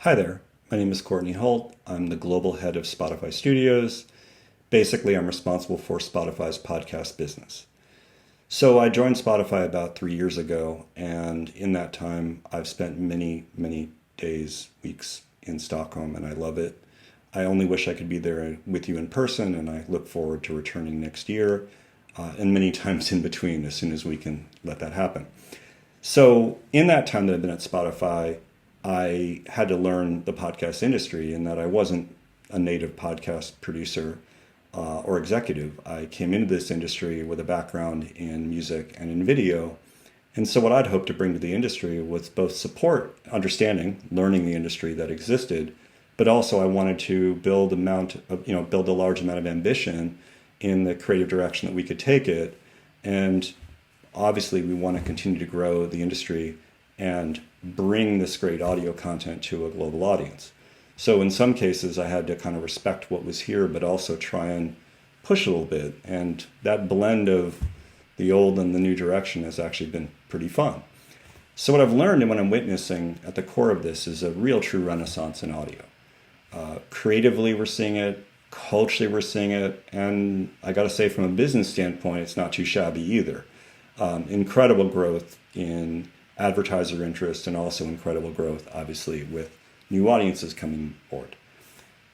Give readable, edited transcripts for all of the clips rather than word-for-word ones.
Hi there, my name is Courtney Holt. I'm the global head of Spotify Studios. Basically, I'm responsible for Spotify's podcast business. So I joined Spotify about 3 years ago, and in that time, I've spent many days, weeks in Stockholm, and I love it. I only wish I could be there with you in person, and I look forward to returning next year, and many times in between as soon as we can let that happen. So in that time that I've been at Spotify, I had to learn the podcast industry in that I wasn't a native podcast producer or executive. I came into this industry with a background in music and in video. And so what I'd hoped to bring to the industry was both support, understanding, learning the industry that existed, but also I wanted to build a large amount of ambition in the creative direction that we could take it. And obviously we want to continue to grow the industry and bring this great audio content to a global audience. So in some cases, I had to kind of respect what was here, but also try and push a little bit. And that blend of the old and the new direction has actually been pretty fun. So what I've learned and what I'm witnessing at the core of this is a real true renaissance in audio. Creatively, we're seeing it. Culturally, we're seeing it. And I got to say, from a business standpoint, it's not too shabby either. Incredible growth in advertiser interest and also incredible growth, obviously, with new audiences coming aboard.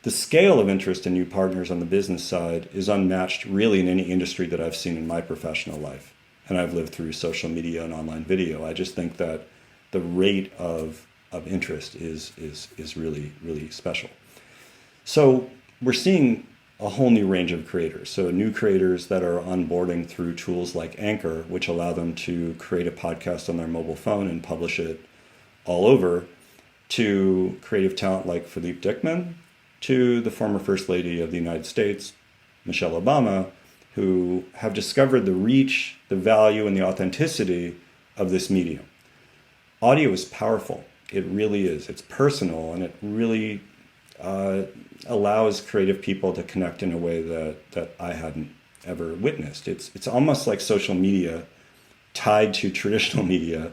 The scale of interest in new partners on the business side is unmatched really in any industry that I've seen in my professional life. And I've lived through social media and online video. I just think that the rate of interest is really, really special. So we're seeing a whole new range of creators. So new creators that are onboarding through tools like Anchor, which allow them to create a podcast on their mobile phone and publish it all over, to creative talent like Philippe Dickman, to the former First Lady of the United States, Michelle Obama, who have discovered the reach, the value, and the authenticity of this medium. Audio is powerful. It really is. It's personal, and it really allows creative people to connect in a way that I hadn't ever witnessed. It's almost like social media tied to traditional media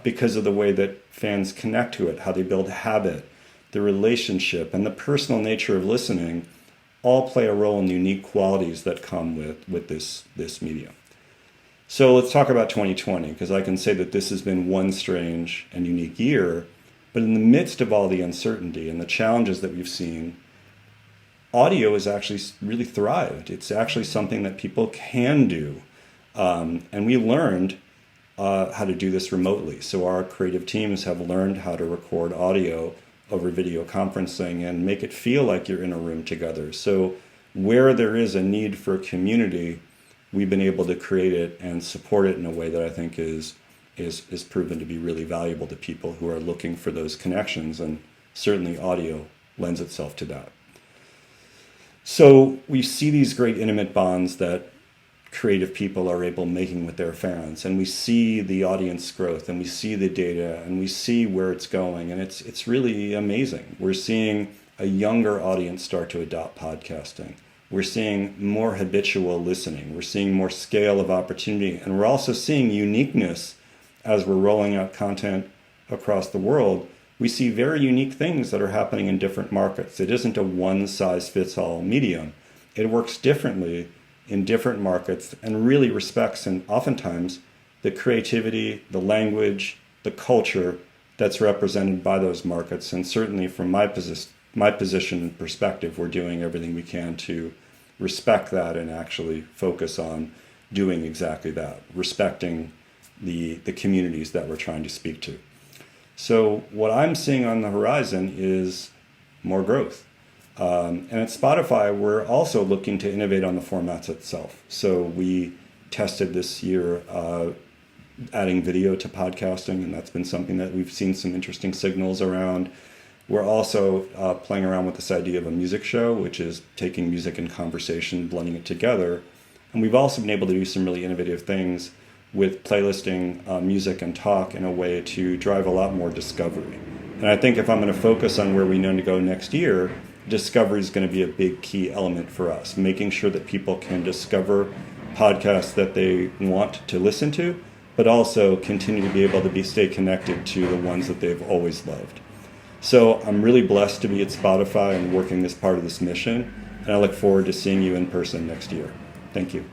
because of the way that fans connect to it, how they build habit, the relationship, and the personal nature of listening all play a role in the unique qualities that come with this medium. So let's talk about 2020, because I can say that this has been one strange and unique year. But in the midst of all the uncertainty and the challenges that we've seen, audio has actually really thrived. It's actually something that people can do. And we learned how to do this remotely. So our creative teams have learned how to record audio over video conferencing and make it feel like you're in a room together. So where there is a need for a community, we've been able to create it and support it in a way that I think is proven to be really valuable to people who are looking for those connections, and certainly audio lends itself to that. So we see these great intimate bonds that creative people are able making with their fans, and we see the audience growth, and we see the data, and we see where it's going, and it's really amazing. We're seeing a younger audience start to adopt podcasting. We're seeing more habitual listening. We're seeing more scale of opportunity, and we're also seeing uniqueness. As we're rolling out content across the world, we see very unique things that are happening in different markets. It isn't a one-size-fits-all medium. It works differently in different markets and really respects, and oftentimes, the creativity, the language, the culture that's represented by those markets. And certainly from my position and perspective, we're doing everything we can to respect that and actually focus on doing exactly that, respecting the communities that we're trying to speak to. So what I'm seeing on the horizon is more growth. And at Spotify, we're also looking to innovate on the formats itself. So we tested this year adding video to podcasting, and that's been something that we've seen some interesting signals around. We're also playing around with this idea of a music show, which is taking music and conversation, blending it together. And we've also been able to do some really innovative things with playlisting music and talk in a way to drive a lot more discovery. And I think if I'm going to focus on where we know to go next year, discovery is going to be a big key element for us, making sure that people can discover podcasts that they want to listen to, but also continue to be able to stay connected to the ones that they've always loved. So I'm really blessed to be at Spotify and working as part of this mission, and I look forward to seeing you in person next year. Thank you.